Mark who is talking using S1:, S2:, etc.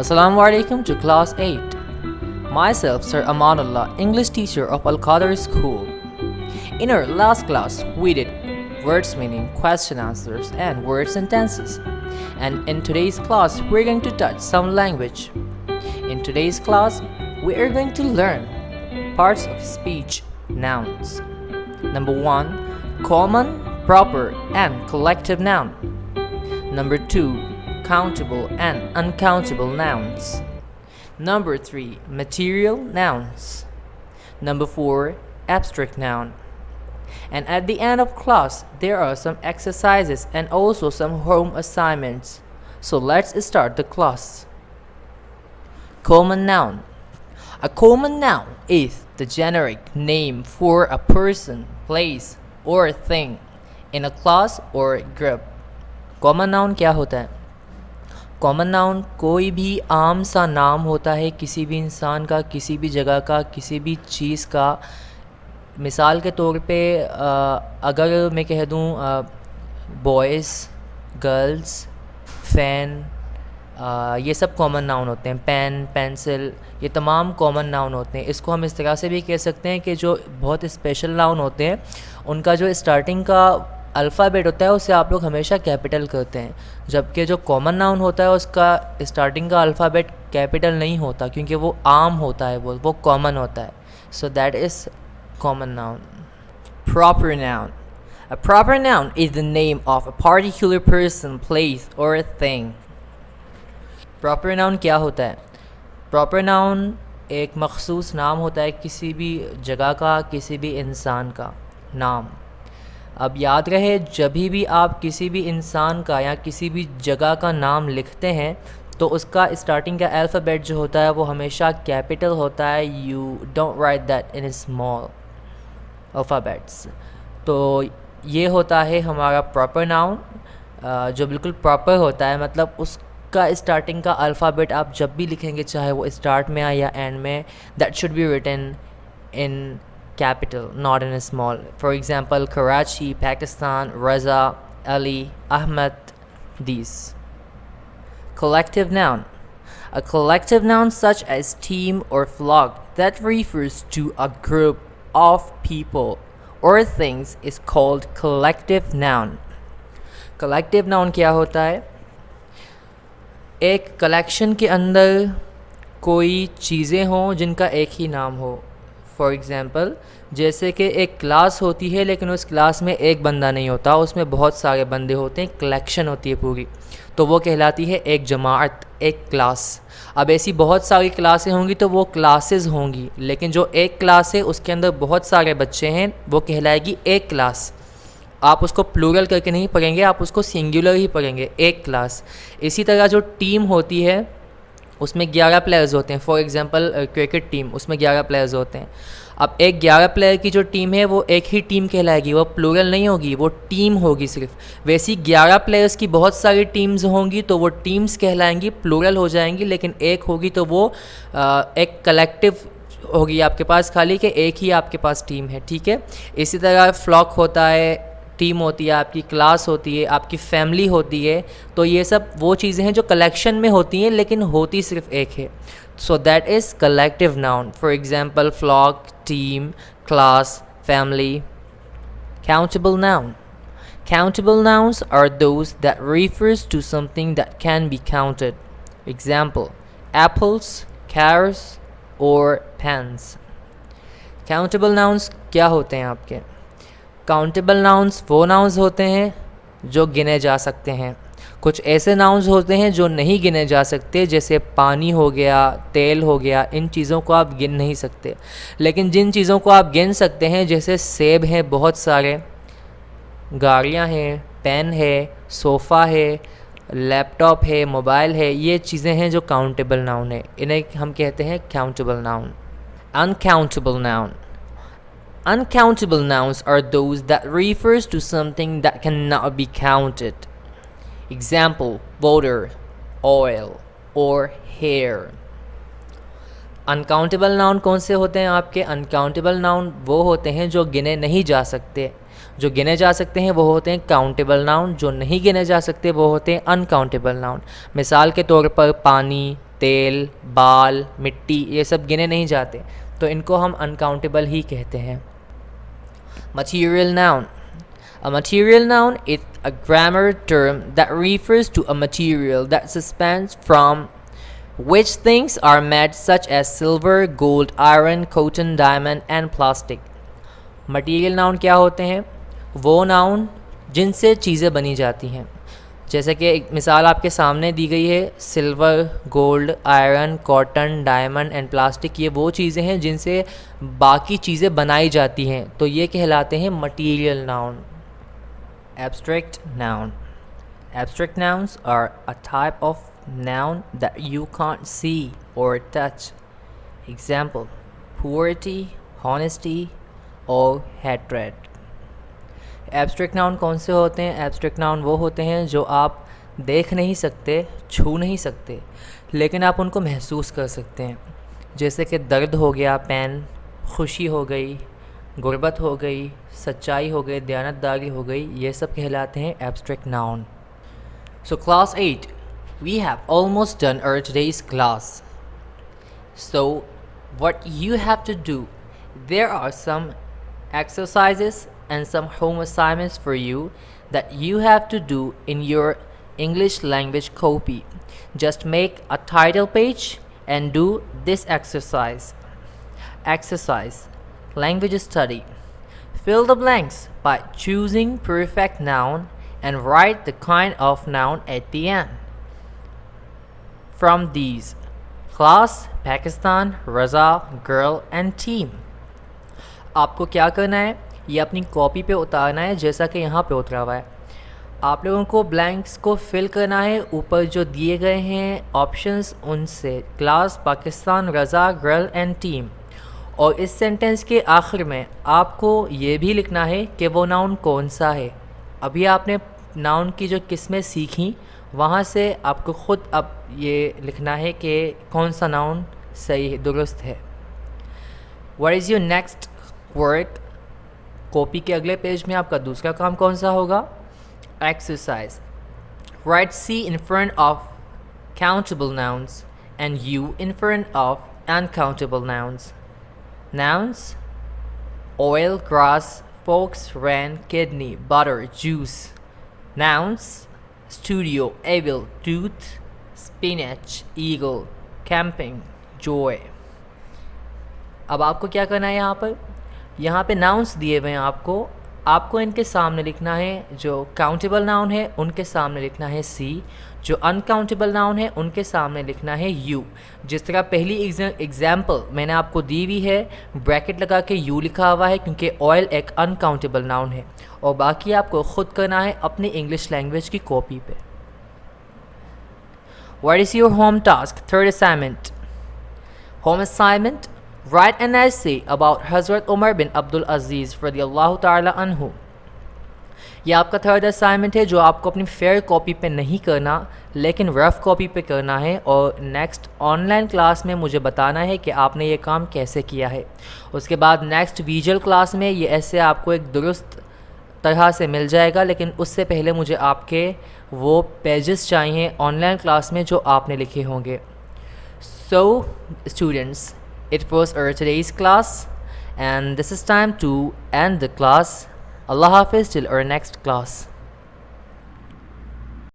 S1: Assalamu alaikum to class 8. Myself Sir Amanullah, English teacher of Al-Qadr School. In our last class, we did words meaning, question answers and word sentences. And in today's class, we're going to touch some language. In today's class, we are going to learn parts of speech, nouns. Number 1, common, proper and collective noun. Number 2, countable and uncountable nouns. Number 3, material nouns. Number 4, abstract noun. And at the end of class, there are some exercises and also some home assignments. So let's start the class. Common noun. A common noun is the generic name for a person, place or thing in a class or group. Common noun क्या होता है? Common noun कोई भी आम सा नाम होता है किसी भी इंसान का, किसी भी जगह का, किसी भी चीज़ का. मिसाल के तौर पे अगर मैं कह दूँ बॉयज़, गर्ल्स, फ़ैन, ये सब कॉमन नाउन होते हैं. पेन, पेंसिल, ये तमाम कॉमन नाउन होते हैं. इसको हम इस तरह से भी कह सकते हैं कि जो बहुत स्पेशल नाउन होते हैं उनका जो स्टार्टिंग का अल्फ़ाबेट होता है उसे आप लोग हमेशा कैपिटल करते हैं, जबकि जो कॉमन नाउन होता है उसका स्टार्टिंग का अल्फ़ाबेट कैपिटल नहीं होता क्योंकि वो आम होता है, वो कॉमन होता है. So that is common noun. Proper noun. A proper noun is the name of a particular person, place or thing. Proper noun क्या होता है? प्रॉपर नाउन एक मखसूस नाम होता है किसी भी जगह का, किसी भी इंसान का नाम. अब याद रहे, जब भी आप किसी भी इंसान का या किसी भी जगह का नाम लिखते हैं तो उसका स्टार्टिंग का अल्फ़ाबेट जो होता है वो हमेशा कैपिटल होता है. You don't write that in small alphabets. तो ये होता है हमारा प्रॉपर नाउन जो बिल्कुल प्रॉपर होता है. मतलब उसका स्टार्टिंग का अल्फ़ाबेट आप जब भी लिखेंगे, चाहे वो स्टार्ट में आए या एंड में, that should be written in capital, not in a small. For example, Karachi, Pakistan, Raza, Ali, Ahmed, these. Collective noun. A collective noun such as team or flock that refers to a group of people or things is called collective noun. Collective noun क्या होता है? एक collection के अंदर कोई चीज़ें हों जिनका एक ही नाम हो. फॉर एग्ज़ाम्पल, जैसे कि एक क्लास होती है लेकिन उस क्लास में एक बंदा नहीं होता, उसमें बहुत सारे बंदे होते हैं, कलेक्शन होती है पूरी, तो वो कहलाती है एक जमात, एक क्लास. अब ऐसी बहुत सारी क्लासें होंगी तो वो क्लासेस होंगी, लेकिन जो एक क्लास है उसके अंदर बहुत सारे बच्चे हैं वो कहलाएगी एक क्लास. आप उसको प्लूरल करके नहीं पढ़ेंगे, आप उसको सिंगुलर ही पढ़ेंगे, एक क्लास. इसी तरह जो टीम होती है उसमें 11 प्लेयर्स होते हैं. फॉर एग्ज़ाम्पल क्रिकेट टीम, उसमें 11 प्लेयर्स होते हैं. अब एक 11 प्लेयर की जो टीम है वो एक ही टीम कहलाएगी, वो प्लूरल नहीं होगी, वो टीम होगी सिर्फ. वैसी 11 प्लेयर्स की बहुत सारी टीम्स होंगी तो वो टीम्स कहलाएंगी, प्लूरल हो जाएंगी. लेकिन एक होगी तो वो एक कलेक्टिव होगी आपके पास, खाली कि एक ही आपके पास टीम है. ठीक है. इसी तरह फ्लॉक होता है, टीम होती है, आपकी क्लास होती है, आपकी फैमिली होती है. तो ये सब वो चीज़ें हैं जो कलेक्शन में होती हैं लेकिन होती सिर्फ एक है. So that is collective noun. For example, flock, team, class, family. Countable noun. Countable nouns are those that refers to something that can be counted. Example, apples, cars or pens. Countable nouns क्या होते हैं आपके? Countable nouns वो nouns होते हैं जो गिने जा सकते हैं. कुछ ऐसे नाउन्स होते हैं जो नहीं गिने जा सकते, जैसे पानी हो गया, तेल हो गया. इन चीज़ों को आप गिन नहीं सकते. लेकिन जिन चीज़ों को आप गिन सकते हैं, जैसे सेब हैं बहुत सारे, गाड़ियाँ हैं, पेन है, सोफ़ा है, लैपटॉप है, मोबाइल है, ये चीज़ें हैं जो काउंटेबल नाउन है. इन्हें हम कहते हैं countable noun. Uncountable noun. Uncountable nouns are those that refers to something that cannot be counted. Example, water, oil or hair. Uncountable noun कौन से होते हैं आपके? Uncountable noun वो होते हैं जो गिने नहीं जा सकते. जो गिने जा सकते हैं वो होते हैं काउंटेबल नाउन, जो नहीं गिने जा सकते वो होते हैं अनकाउंटेबल नाउन. मिसाल के तौर पर पानी, तेल, बाल, मिट्टी, ये सब गिने नहीं जाते, तो इनको हम अनकाउंटेबल ही कहते हैं। Material noun. A material noun is a grammar term that refers to a material that suspends from which things are made, such as silver, gold, iron, cotton, diamond and plastic. Material noun क्या होते हैं? वो noun जिनसे चीज़ें बनी जाती हैं। जैसे कि एक मिसाल आपके सामने दी गई है, silver, gold, iron, cotton, diamond and plastic, ये वो चीज़ें हैं जिनसे बाकी चीज़ें बनाई जाती हैं, तो ये कहलाते हैं material noun. Abstract noun. Abstract nouns are a type of noun that you can't see or touch. Example: purity, honesty or hatred. Abstract noun कौन से होते हैं? एब्स्ट्रैक्ट नाउन वो होते हैं जो आप देख नहीं सकते, छू नहीं सकते, लेकिन आप उनको महसूस कर सकते हैं। जैसे कि दर्द हो गया, पेन, खुशी हो गई, गुर्बत हो गई, सच्चाई हो गई, दयानतदारी हो गई, ये सब कहलाते हैं abstract noun. So class 8, we have almost done our today's class. So what you have to do, there are some exercises and some home assignments for you that you have to do in your English language copy. Just make a title page and do this exercise. Exercise: language study. Fill the blanks by choosing perfect noun and write the kind of noun at the end. From these: class, Pakistan, Raza, girl and team. आपको क्या करना है? ये अपनी copy पे उतारना है, जैसा कि यहाँ पे उतरा हुआ है। आप लोगों को ब्लैंक्स को फिल करना है ऊपर जो दिए गए हैं ऑप्शंस उनसे, class, Pakistan, Raza, girl and team. और इस सेंटेंस के आखिर में आपको ये भी लिखना है कि वो नाउन कौन सा है। अभी आपने नाउन की जो किस्में सीखी, वहाँ से आपको ख़ुद अब ये लिखना है कि कौन सा नाउन सही है, दुरुस्त है। What is your next work? Copy के अगले पेज में आपका दूसरा काम कौन सा होगा? Exercise: right C in front of countable nouns and U in front of uncountable nouns. Nouns: oil, grass, fox, wren, kidney, butter, juice. Nouns: studio, able, tooth, spinach, eagle, camping, joy. अब आपको क्या करना है? यहाँ पे nouns दिए हुए हैं आपको इनके सामने लिखना है। जो काउंटेबल नाउन है उनके सामने लिखना है C, जो अनकाउंटेबल नाउन है उनके सामने लिखना है U। जिस तरह पहली एग्जाम्पल मैंने आपको दी हुई है, ब्रैकेट लगा के U लिखा हुआ है क्योंकि ऑयल एक अनकाउंटेबल नाउन है, और बाकी आपको ख़ुद करना है अपनी इंग्लिश लैंग्वेज की कॉपी पे। What is your home task? Third assignment. Home assignment: write an essay about Hazrat Umar bin Abdul Aziz रज़ियल्लाहु ताला अन्हु। ये आपका थर्ड असाइनमेंट है जो आपको अपनी फेयर कॉपी पे नहीं करना, लेकिन रफ़ कॉपी पे करना है, और नेक्स्ट ऑनलाइन क्लास में मुझे बताना है कि आपने ये काम कैसे किया है। उसके बाद नेक्स्ट विजुअल क्लास में ये ऐसे आपको एक दुरुस्त तरह से मिल जाएगा, लेकिन उससे पहले मुझे आपके वो पेजेस चाहिए ऑनलाइन क्लास में जो आपने लिखे होंगे। So students, it was our today's class and this is time to end the class. Allah Hafiz till our next class.